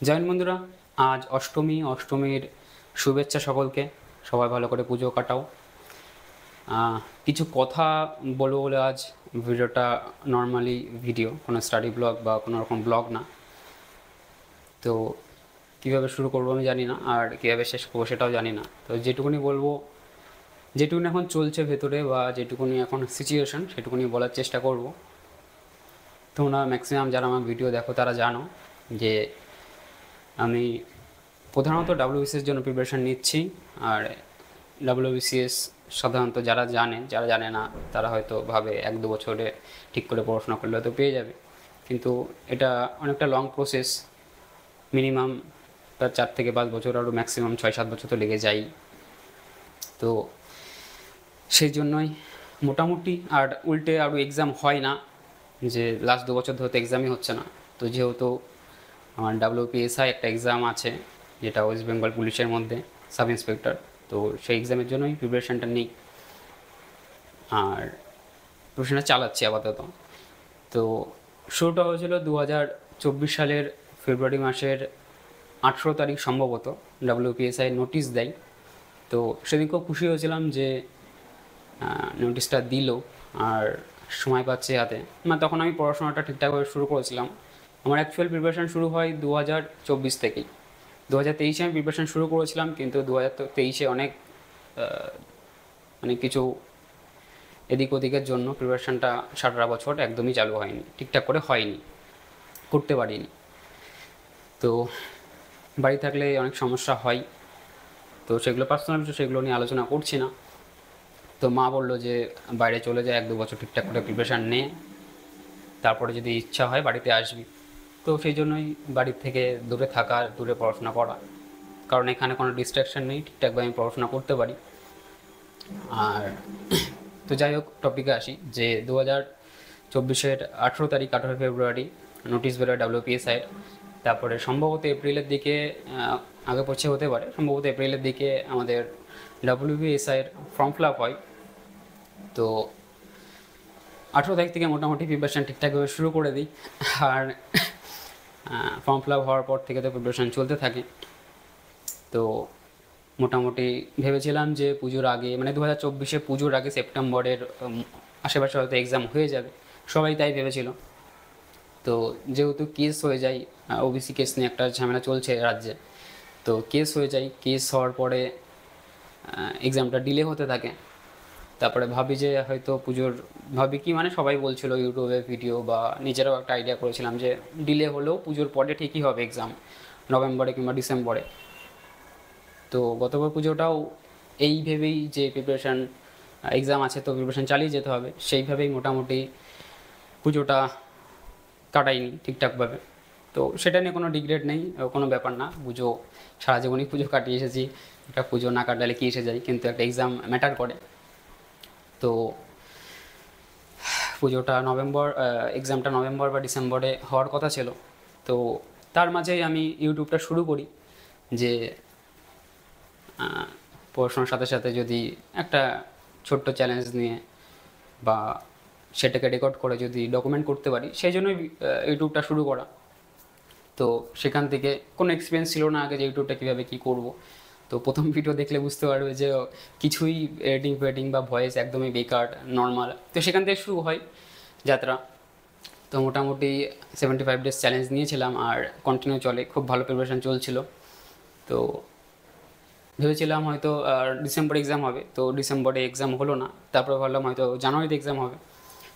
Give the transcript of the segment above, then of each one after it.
Join বন্ধুরা, আজ অষ্টমী। অষ্টমীর শুভেচ্ছা সকলকে। সবাই ভালো করে পুজো কাটাও। কিছু কথা বলবো বলে আজ ভিডিওটা। নর্মালি ভিডিও, কোনো স্টাডি ব্লগ বা কোনো রকম ব্লগ না। তো কীভাবে শুরু করবো আমি জানি না, আর কীভাবে শেষ করবো সেটাও জানি না। তো যেটুকুনি বলবো, যেটুকুনি এখন চলছে ভেতরে বা যেটুকুনি এখন সিচুয়েশন, সেটুকুনি বলার চেষ্টা করব। তোমরা ম্যাক্সিমাম যারা আমার ভিডিও দেখো তারা জানো যে আমি প্রধানত ডাব্লিউবিসিএস জন্য প্রিপারেশান নিচ্ছি। আর ডাব্লিউবিসিএস সাধারণত যারা জানে, যারা জানে না তারা হয়তো ভাবে 1-2 বছরে ঠিক করে পড়াশোনা করলে হয়তো পেয়ে যাবে, কিন্তু এটা অনেকটা লং প্রসেস। মিনিমাম তার 4 থেকে 5 বছর, আরও ম্যাক্সিমাম 6-7 বছর তো লেগে যায়। তো সেই জন্যই মোটামুটি, আর উল্টে আরও এক্সাম হয় না, যে লাস্ট 2 বছর ধরে তো এক্সামই হচ্ছে না। তো যেহেতু আমার ডাব্লিউপিএসআই একটা এক্সাম আছে, যেটা ওয়েস্ট বেঙ্গল পুলিশের মধ্যে সাব ইন্সপেক্টর, তো সেই এক্সামের জন্যই প্রিপারেশানটা নিই আর প্রিপারেশানটা চালাচ্ছি আপাতত। তো শুরুটা হয়েছিল 2024 সালের ফেব্রুয়ারি মাসের 18 তারিখ সম্ভবত ডাব্লিউপিএসআই নোটিশ দেয়। তো সেদিন খুব খুশি হয়েছিলাম যে নোটিশটা দিল আর সময় পাচ্ছে হাতে। মানে তখন আমি পড়াশোনাটা ঠিকঠাকভাবে শুরু করেছিলাম। আমার অ্যাকচুয়াল প্রিপারেশান শুরু হয় 2024 থেকেই। 2023-এ আমি প্রিপারেশান শুরু করেছিলাম, কিন্তু 2023-এ অনেক মানে কিছু এদিক ওদিকের জন্য প্রিপারেশানটা সারা বছর একদমই চালু হয়নি, ঠিকঠাক করে হয়নি, করতে পারিনি। তো বাড়ি থাকলে অনেক সমস্যা হয়, তো সেগুলো পার্সোনাল বিষয়, সেগুলো নিয়ে আলোচনা করছি না। তো মা বললো যে বাইরে চলে যায়, 1-2 বছর ঠিকঠাক করে প্রিপারেশান নে, তারপরে যদি ইচ্ছা হয় বাড়িতে আসবি। তো সেই জন্যই বাড়ির থেকে দূরে থাকা, দূরে পড়াশোনা করা, কারণ এখানে কোনো ডিস্ট্র্যাকশান নেই, ঠিকঠাকভাবে আমি পড়াশোনা করতে পারি। আর তো যাই হোক, টপিকে আসি যে 2024-এর 18 তারিখ, 18 ফেব্রুয়ারি নোটিশ বেরোয় ডাব্লিউপিএসআই। তারপরে সম্ভবত এপ্রিলের দিকে, আগে পৌঁছে হতে পারে, সম্ভবত এপ্রিলের দিকে আমাদের ডাব্লিউপিএসআইয়ের ফর্ম ফিল আপ হয়। তো 18 তারিখ থেকে মোটামুটি প্রিপারেশান ঠিকঠাকভাবে শুরু করে দিই। আর ফর্ম ফিল আপ হওয়ার পর থেকে তো প্রিপারেশান চলতে থাকে। তো মোটামুটি ভেবেছিলাম যে পুজোর আগে, মানে 2024-এ পুজোর আগে সেপ্টেম্বরের আশেপাশে হয়তো এক্সাম হয়ে যাবে, সবাই তাই ভেবেছিল। তো যেহেতু কেস হয়ে যায়, ওবিসি কেস নিয়ে একটা ঝামেলা চলছে রাজ্যে, তো কেস হয়ে যায়, কেস হওয়ার পরে এক্সামটা ডিলে হতে থাকে। তারপরে ভাবি যে হয়তো পুজোর, ভাবি কি মানে সবাই বলছিল ইউটিউবে ভিডিও বা নিজেরাও একটা আইডিয়া করেছিলাম যে ডিলে হলেও পুজোর পরে ঠিকই হবে এক্সাম, নভেম্বরে কিংবা ডিসেম্বরে। তো গতবার পুজোটাও এই ভেবেই যে প্রিপারেশান, এক্সাম আছে তো প্রিপারেশান চালিয়ে যেতে হবে, সেইভাবেই মোটামুটি পুজোটা কাটাইনি ঠিকঠাকভাবে। তো সেটা নিয়ে কোনো রিগ্রেট নেই, কোনো ব্যাপার না। পুজো সারা জীবনই পুজো কাটিয়ে এসেছি, একটা পুজো না কাটালে কি এসে যায়, কিন্তু একটা এক্সাম ম্যাটার করে। তো পুজোটা নভেম্বর, এক্সামটা নভেম্বর বা ডিসেম্বরে হওয়ার কথা ছিল। তো তার মাঝেই আমি ইউটিউবটা শুরু করি, যে পড়াশোনার সাথে সাথে যদি একটা ছোট্ট চ্যালেঞ্জ নিয়ে বা সেটাকে রেকর্ড করে যদি ডকুমেন্ট করতে পারি, সেই জন্যই ইউটিউবটা শুরু করা। তো সেখান থেকে কোনো এক্সপিরিয়েন্স ছিল না আগে যে ইউটিউবটা কীভাবে কী করব। তো প্রথম ভিডিও দেখলে বুঝতে পারবে যে কিছুই এডিটিং ফেডিং বা ভয়েস একদমই বেকার, নর্মাল। তো সেখান থেকে শুরু হয় যাত্রা। তো মোটামুটি 75 ডেজ চ্যালেঞ্জ নিয়েছিলাম আর কন্টিনিউ চলে, খুব ভালো প্রিপারেশান চলছিল। তো ভেবেছিলাম হয়তো ডিসেম্বরে এক্সাম হবে, তো ডিসেম্বরে এক্সাম হলো না। তারপরে ভাবলাম হয়তো জানুয়ারিতে এক্সাম হবে,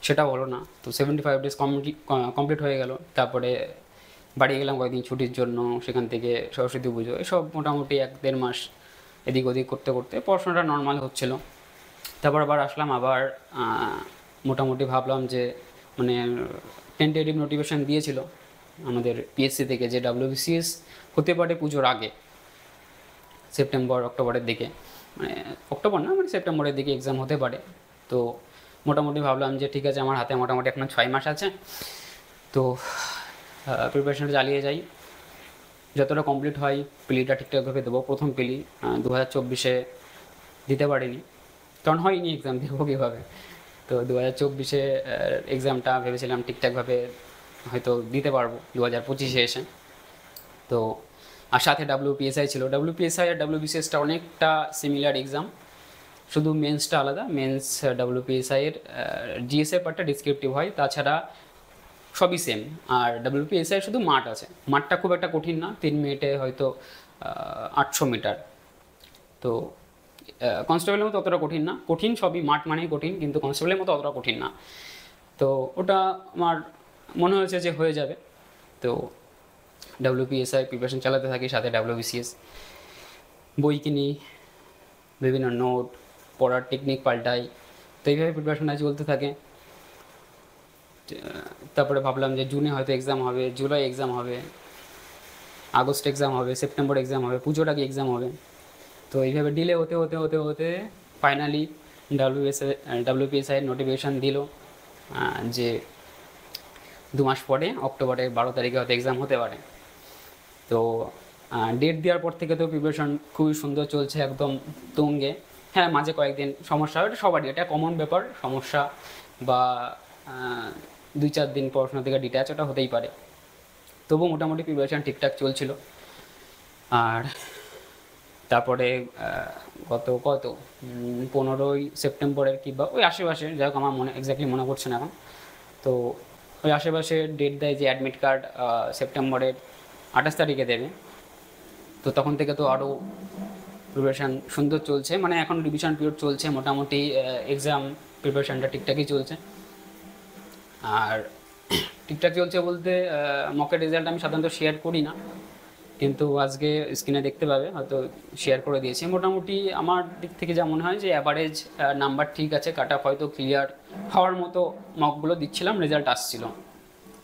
সেটাও হলো না। তো 75 ডেজ কমপ্লিট হয়ে গেল। তারপরে বাড়ি গেলাম কয়েকদিন ছুটির জন্য, সেখান থেকে সরস্বতী পুজো, এসব মোটামুটি 1-1.5 মাস এদিক ওদিক করতে করতে পড়াশোনাটা নর্মাল হচ্ছিলো। তারপর আবার আসলাম, আবার মোটামুটি ভাবলাম যে মানে টেন্টেটিভ নোটিফিকেশান দিয়েছিল আমাদের পিএসসি থেকে যে ডাব্লিউবিসিএস হতে পারে পুজোর আগে, সেপ্টেম্বর অক্টোবরের দিকে, মানে অক্টোবর না, মানে সেপ্টেম্বরের দিকে এক্সাম হতে পারে। তো মোটামুটি ভাবলাম যে ঠিক আছে, আমার হাতে মোটামুটি এখন 6 মাস আছে, তো প্রিপারেশানটা চালিয়ে যাই, যতটা কমপ্লিট হয়। পিলিটা ঠিকঠাকভাবে দেবো। প্রথম পিলি 2024-এ দিতে পারিনি, কারণ হয়নি এক্সাম, দেবো কীভাবে। তো 2024-এ এক্সামটা ভেবেছিলাম ঠিকঠাকভাবে হয়তো দিতে পারবো 2025-এ এসে। তো আর সাথে WPSI ছিল। WPSI আর WBCSটা অনেকটা সিমিলার এক্সাম, শুধু মেন্সটা আলাদা। মেন্স WPSI এর জিএসের পার্টটা ডিসক্রিপটিভ হয়, তাছাড়া সবই সেম। আর WPSI শুধু মাঠ আছে, মাঠটা খুব একটা কঠিন না, 3 মিনিটে হয়তো 800 মিটার। তো কনস্টেবলের মতো অতটা কঠিন না, কঠিন সবই, মাঠ মানেই কঠিন, কিন্তু কনস্টেবলের মতো অতটা কঠিন না। তো ওটা আমার মনে হয়েছে যে হয়ে যাবে। তো WPSI প্রিপারেশন চালাতে থাকি, সাথে WBCS বই কিনি, বিভিন্ন নোট, পড়ার টেকনিক পাল্টাই। তো এইভাবে প্রিপারেশনটা চলতে থাকে। তারপরে ভাবলাম যে জুনে হয়তো এক্সাম হবে, জুলাই এক্সাম হবে, আগস্ট এক্সাম হবে, সেপ্টেম্বর এক্সাম হবে, পুজোর আগে এক্সাম হবে। তো এইভাবে ডিলে হতে হতে হতে হতে ফাইনালি WPSI নোটিফিকেশান দিল যে 2 মাস পরে অক্টোবরের 12 তারিখে হয়তো এক্সাম হতে পারে। তো ডেট দেওয়ার পর থেকে তো প্রিপারেশন খুবই সুন্দর চলছে, একদম তুঙ্গে। হ্যাঁ, মাঝে কয়েকদিন সমস্যা, এটা সবারই, এটা কমন ব্যাপার, সমস্যা বা 2-4 দিন পড়াশোনা থেকে ডিট্যাচ, ওটা হতেই পারে। তবু মোটামুটি প্রিপারেশান ঠিকঠাক চলছিল। আর তারপরে কত 15ই সেপ্টেম্বরের কি বা ওই আশেপাশে, যাই হোক আমার এক্স্যাক্টলি মনে পড়ছে না এখন, তো ওই আশেপাশে ডেট দেয় যে অ্যাডমিট কার্ড সেপ্টেম্বরের 28 তারিখে দেবে। তো তখন থেকে তো আরও প্রিপারেশান সুন্দর চলছে, মানে এখন রিভিশন পিরিয়ড চলছে, মোটামুটি এক্সাম প্রিপারেশানটা ঠিকঠাকই চলছে। আর ঠিকঠাক চলছে বলতে মকের রেজাল্ট আমি সাধারণত শেয়ার করি না, কিন্তু আজকে স্ক্রিনে দেখতে পাবে, হয়তো শেয়ার করে দিয়েছি। মোটামুটি আমার দিক থেকে যা মনে হয় যে অ্যাভারেজ নাম্বার ঠিক আছে, কাট অফ হয়তো ক্লিয়ার হওয়ার মতো মকগুলো দিচ্ছিলাম, রেজাল্ট আসছিল।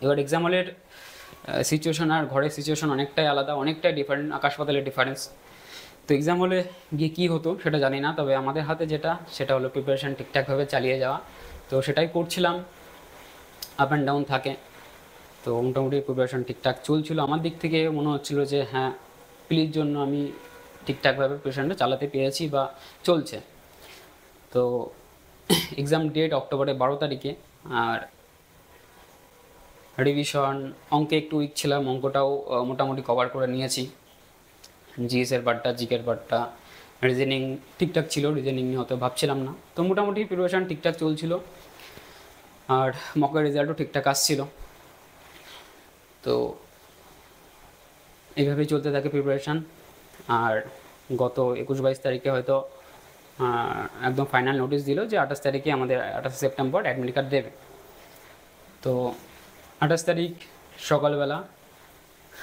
এবার এক্সাম হলের সিচুয়েশন আর ঘরের সিচুয়েশন অনেকটাই আলাদা, অনেকটাই ডিফারেন্ট, আকাশ পাতালের ডিফারেন্স। তো এক্সাম হলে গিয়ে কী হতো সেটা জানি না, তবে আমাদের হাতে যেটা সেটা হলো প্রিপারেশান ঠিকঠাকভাবে চালিয়ে যাওয়া। তো সেটাই করছিলাম, আপ অ্যান্ড ডাউন থাকে। তো মোটামুটি প্রিপারেশান ঠিকঠাক চলছিল, আমার দিক থেকে মনে হচ্ছিল যে হ্যাঁ, প্লিজ জন্য আমি ঠিকঠাকভাবে প্রিপারেশানটা চালাতে পেরেছি বা চলছে। তো এক্সাম ডেট অক্টোবরের 12 তারিখে। আর রিভিশন অঙ্কে একটু উইক ছিলাম, অঙ্কটাও মোটামুটি কভার করে নিয়েছি। জিএসের পার্টটা, জিকের পার্টটা, রিজনিং ঠিকঠাক ছিল, রিজনিং নিয়ে হয়তো ভাবছিলাম না। তো মোটামুটি প্রিপারেশান ঠিকঠাক চলছিল, আর মকের রেজাল্টও ঠিকঠাক আসছিল। তো এইভাবেই চলতে থাকে প্রিপারেশান। আর গত 21-22 তারিখে হয়তো একদম ফাইনাল নোটিশ দিল যে 28 তারিখে আমাদের 28 সেপ্টেম্বর অ্যাডমিট কার্ড দেবে। তো 28 তারিখ সকালবেলা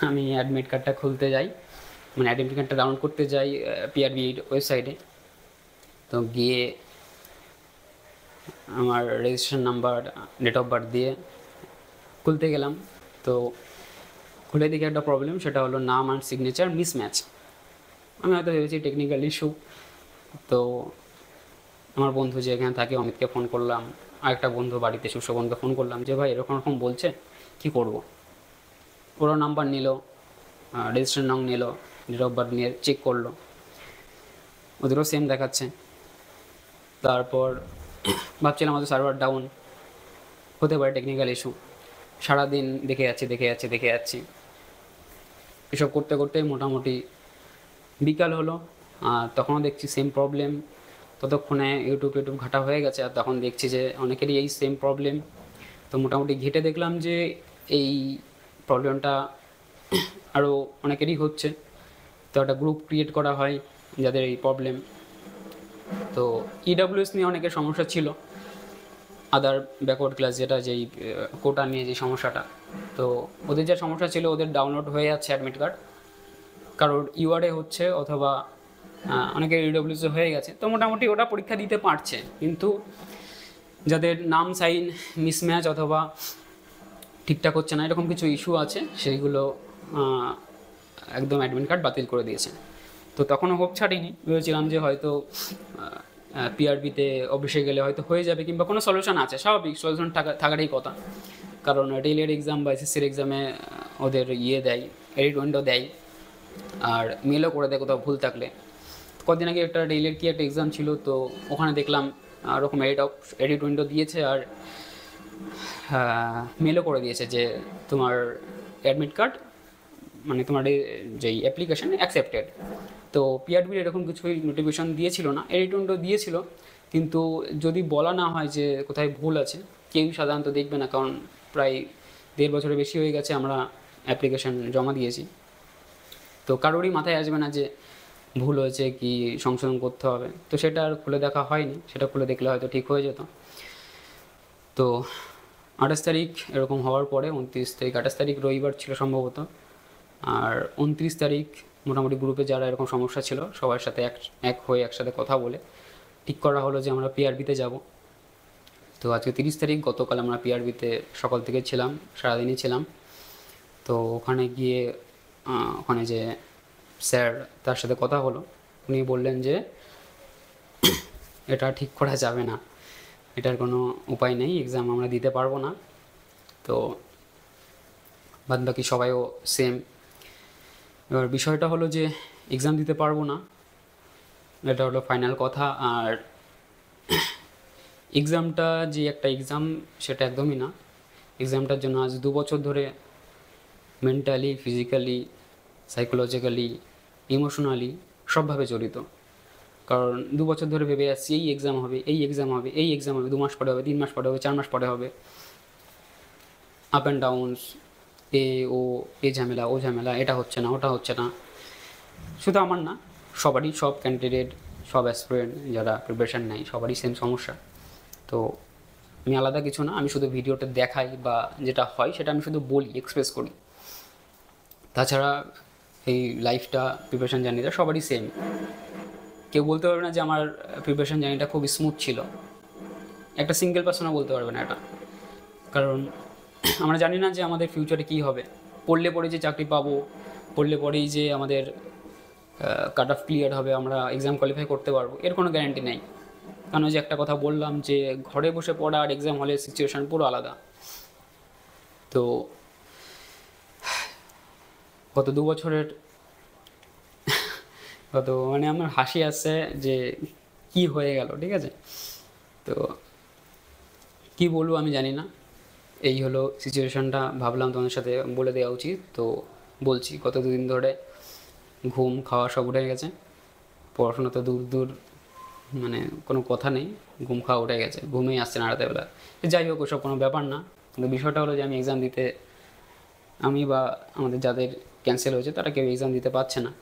আমি অ্যাডমিট কার্ডটা খুলতে যাই, মানে অ্যাডমিট কার্ডটা ডাউনলোড করতে যাই PRB ওয়েবসাইটে। তো গিয়ে আমার registration number, date of birth দিয়ে খুলতে গেলাম। তো খুলে দেখি একটা প্রবলেম, সেটা হলো নাম আর সিগনেচার মিসম্যাচ। আমি হয়তো ভেবেছি টেকনিক্যাল ইস্যু। তো আমার বন্ধু যে এখানে থাকে অমিতকে ফোন করলাম, আরেকটা বন্ধু বাড়িতে সুশোভনকে ফোন করলাম যে ভাই এরকম রকম বলছে, কী করব। ওরা নাম্বার নিল, রেজিস্ট্রেশন নং নিল, ডেট অফ বার্থ নিয়ে চেক করলো, ওদেরও সেম দেখাচ্ছে। তারপর ভাবছিলাম হয়তো সার্ভার ডাউন হতে পারে, টেকনিক্যাল ইস্যু। সারাদিন দেখে যাচ্ছি। এসব করতে করতে মোটামুটি বিকাল হলো, তখনও দেখছি সেম প্রবলেম। ততক্ষণে ইউটিউব ঘাটা হয়ে গেছে, আর তখন দেখছি যে অনেকেরই এই সেম প্রবলেম। তো মোটামুটি ঘেটে দেখলাম যে এই প্রবলেমটা আরও অনেকেরই হচ্ছে। তো একটা গ্রুপ ক্রিয়েট করা হয় যাদের এই প্রবলেম। তো EWS নিয়ে অনেকের সমস্যা ছিল, আদার ব্যাকওয়ার্ড ক্লাস, যেটা যেই কোটা নিয়ে যে সমস্যাটা। তো ওদের যা সমস্যা ছিল, ওদের ডাউনলোড হয়ে যাচ্ছে অ্যাডমিট কার্ড, কারোর URA হচ্ছে, অথবা অনেকের EWS হয়ে গেছে। তো মোটামুটি ওটা পরীক্ষা দিতে পারছে, কিন্তু যাদের নাম সাইন মিসম্যাচ অথবা ঠিকঠাক হচ্ছে না, এরকম কিছু ইস্যু আছে, সেইগুলো একদম অ্যাডমিট কার্ড বাতিল করে দিয়েছে। তো তখনও হোপ ছাড়িনি, ভেবেছিলাম যে হয়তো PRBতে অফিসে গেলে হয়তো হয়ে যাবে, কিংবা কোনো সলিউশন আছে, স্বাভাবিক সলিউশন থাকারই কথা। কারণ রেলের এক্সাম বা SSCর এক্সামে ওদের দেয়, এডিট উইন্ডো দেয়, আর মেলও করে দেয় কোথাও ভুল থাকলে। কদিন আগে একটা রেলের কি একটা এক্সাম ছিল, তো ওখানে দেখলাম ওরকম এডিট উইন্ডো দিয়েছে, আর মেলও করে দিয়েছে যে তোমার অ্যাডমিট কার্ড মানে তোমার যেই অ্যাপ্লিকেশন অ্যাকসেপ্টেড। তো পিআরবির এরকম কিছুই নোটিফিকেশন দিয়েছিল না, এডিটন্ডও দিয়েছিল, কিন্তু যদি বলা না হয় যে কোথায় ভুল আছে, কেউই সাধারণত দেখবে না, কারণ প্রায় 1.5 বছরের বেশি হয়ে গেছে আমরা অ্যাপ্লিকেশন জমা দিয়েছি। তো কারোরই মাথায় আসবে না যে ভুল হয়েছে কি সংশোধন করতে হবে, তো সেটা আর খুলে দেখা হয়নি, সেটা খুলে দেখলে হয়তো ঠিক হয়ে যেত। তো 28 তারিখ এরকম হওয়ার পরে 29 তারিখ, 28 তারিখ রবিবার ছিল সম্ভবত, আর 29 তারিখ মোটামুটি গ্রুপে যারা এরকম সমস্যা ছিল সবার সাথে এক হয়ে একসাথে কথা বলে ঠিক করা হলো যে আমরা পিআরবিতে যাব। তো আজকে 30 তারিখ, গতকাল আমরা পিআরবিতে সকাল থেকে ছিলাম, সারাদিনই ছিলাম। তো ওখানে গিয়ে ওখানে যে স্যার, তার সাথে কথা হলো, উনি বললেন যে এটা ঠিক করা যাবে না, এটার কোনো উপায় নেই, এক্সাম আমরা দিতে পারবো না। তো বাদ বাকি সবাইও সেম। এবার বিষয়টা হলো যে এক্সাম দিতে পারবো না, এটা হলো ফাইনাল কথা। আর এক্সামটা যে একটা এক্সাম সেটা একদমই না। এক্সামটার জন্য আজ 2 বছর ধরে মেন্টালি, ফিজিক্যালি, সাইকোলজিক্যালি, ইমোশনালি সবভাবে জড়িত। কারণ 2 বছর ধরে ভেবে আসছি এই এক্সাম হবে, এই এক্সাম হবে, এই এক্সাম হবে, 2 মাস পরে হবে, 3 মাস পরে হবে, 4 মাস পরে হবে, আপ অ্যান্ড ডাউনস, এ ঝামেলা, ও ঝামেলা, এটা হচ্ছে না, ওটা হচ্ছে না। শুধু আমার না, সবারই, সব ক্যান্ডিডেট, সব অ্যাসপিরেন্ট যারা প্রিপারেশান নেয় সবারই সেম সমস্যা। তো আমি আলাদা কিছু না, আমি শুধু ভিডিওটা দেখাই বা যেটা হয় সেটা আমি শুধু বলি, এক্সপ্রেস করি। তাছাড়া এই লাইফটা, প্রিপারেশান জার্নিটা সবারই সেম। কেউ বলতে পারবে না যে আমার প্রিপারেশান জার্নিটা খুব স্মুথ ছিল, একটা সিঙ্গেল পার্সনও বলতে পারবে না এটা। কারণ আমরা জানি না যে আমাদের ফিউচারে কী হবে। পড়লে পরে যে চাকরি পাবো, পড়লে পরেই যে আমাদের কাট অফ ক্লিয়ার হবে, আমরা এক্সাম কোয়ালিফাই করতে পারবো, এর কোনো গ্যারান্টি নেই। কারণ যে একটা কথা বললাম যে ঘরে বসে পড়া আর এক্সাম হলের সিচুয়েশান পুরো আলাদা। তো গত 2 বছরের মানে আমার হাসি আসছে যে কি হয়ে গেল, ঠিক আছে। তো কি বলবো আমি জানি না, এই হলো সিচুয়েশানটা, ভাবলাম তোমাদের সাথে বলে দেওয়া উচিত। তো বলছি, গত 2 দিন ধরে ঘুম খাওয়া সব উঠে গেছে, পড়াশোনা তো দূর দূর, মানে কোনো কথা নেই, ঘুম খাওয়া উঠে গেছে, ঘুমেই আসছে না রাতেরবেলা। যাই হোক, ওসব কোনো ব্যাপার না। কিন্তু বিষয়টা হলো যে আমি এক্সাম দিতে, আমি বা আমাদের যাদের ক্যান্সেল হয়েছে তারা কেউ এক্সাম দিতে পারছে না।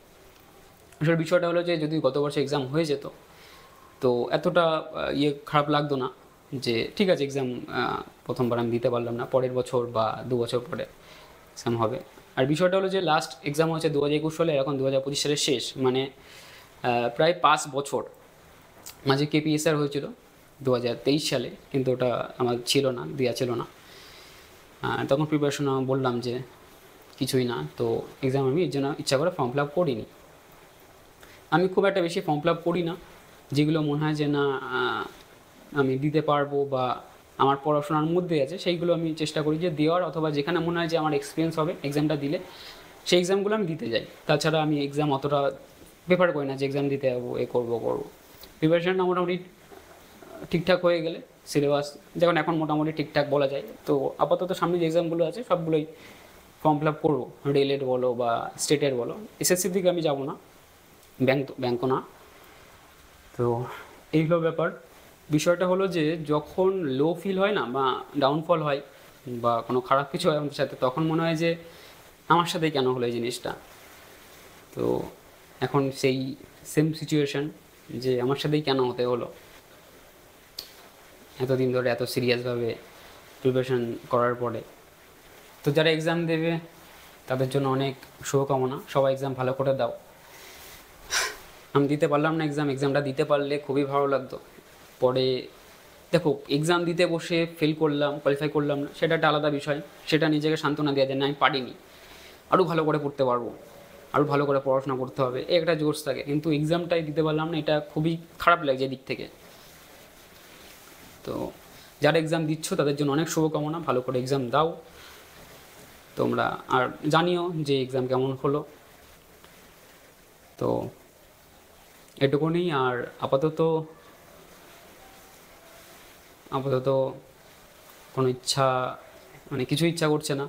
আসলে বিষয়টা হলো যে যদি গত বছর এক্সাম হয়ে যেত তো এতটা খারাপ লাগতো না, যে ঠিক আছে এক্সাম প্রথমবার আমি দিতে পারলাম না, পরের বছর বা 2 বছর পরে এক্সাম হবে। আর বিষয়টা হলো যে লাস্ট এক্সাম হচ্ছে 2021 সালে, এখন 2025 সালের শেষ, মানে প্রায় 5 বছর। মাঝে কেপিএসআর হয়েছিল 2023 সালে, কিন্তু ওটা আমার ছিল না, দেওয়া ছিল না। তখন প্রিপারেশন বললাম যে কিছুই না, তো এক্সাম আমি এর জন্য ইচ্ছা করে ফর্ম ফিল আপ করিনি। আমি খুব একটা বেশি ফর্ম ফিল আপ করি না, যেগুলো মনে হয় যে না আমি দিতে পারবো বা আমার পড়াশোনার মধ্যে আছে, সেইগুলো আমি চেষ্টা করি যে দেওয়ার, অথবা যেখানে মনে হয় যে আমার এক্সপিরিয়েন্স হবে এক্সামটা দিলে, সেই এক্সামগুলো আমি দিতে যাই। তাছাড়া আমি এক্সাম অতটা প্রেফার করি না যে এক্সাম দিতে যাবো, করবো। প্রিপারেশানটা মোটামুটি ঠিকঠাক হয়ে গেলে, সিলেবাস যখন এখন মোটামুটি ঠিকঠাক বলা যায়, তো আপাতত সামনে যে এক্সামগুলো আছে সবগুলোই ফর্ম ফিল আপ করবো, রেলের বলো বা স্টেটের বলো। এসএসসির দিকে আমি যাবো না, ব্যাঙ্কও না। তো এই হলো ব্যাপার। বিষয়টা হলো যে যখন লো ফিল হয় না, বা ডাউনফল হয়, বা কোনো খারাপ কিছু হয় আমাদের সাথে, তখন মনে হয় যে আমার সাথেই কেন হলো এই জিনিসটা। তো এখন সেই সেম সিচুয়েশান, যে আমার সাথেই কেন হতে হলো, এতদিন ধরে এত সিরিয়াসভাবে প্রিপারেশান করার পরে। তো যারা এক্সাম দেবে তাদের জন্য অনেক শুভকামনা, সবাই এক্সাম ভালো করে দাও। আমি দিতে পারলাম না এক্সামটা দিতে পারলে খুবই ভালো লাগতো। পরে দেখো, এক্সাম দিতে বসে ফেল করলাম, কোয়ালিফাই করলাম না, সেটা একটা আলাদা বিষয়, সেটা নিজেকে সান্ত্বনা দেওয়া যায় না আমি পারিনি, আরও ভালো করে পড়তে পারবো, আরও ভালো করে পড়াশোনা করতে হবে, এই একটা জোশ থাকে। কিন্তু এক্সামটাই দিতে পারলাম না, এটা খুবই খারাপ লাগছে এদিক থেকে। তো যারা এক্সাম দিচ্ছ তাদের জন্য অনেক শুভকামনা, ভালো করে এক্সাম দাও তোমরা, আর জানিও যে এক্সাম কেমন হলো। তো এটুকুনি। আর আপাতত কোনো ইচ্ছা, মানে কিছু ইচ্ছা করছে না,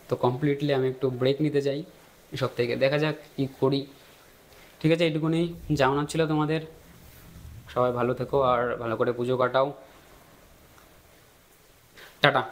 তো কমপ্লিটলি আমি একটু ব্রেক নিতে চাই। এসব থেকে দেখা যাক কী করি। ঠিক আছে, এইটুকুনি জানানোর ছিল তোমাদের। সবাই ভালো থেকো আর ভালো করে পুজো কাটাও। টাটা।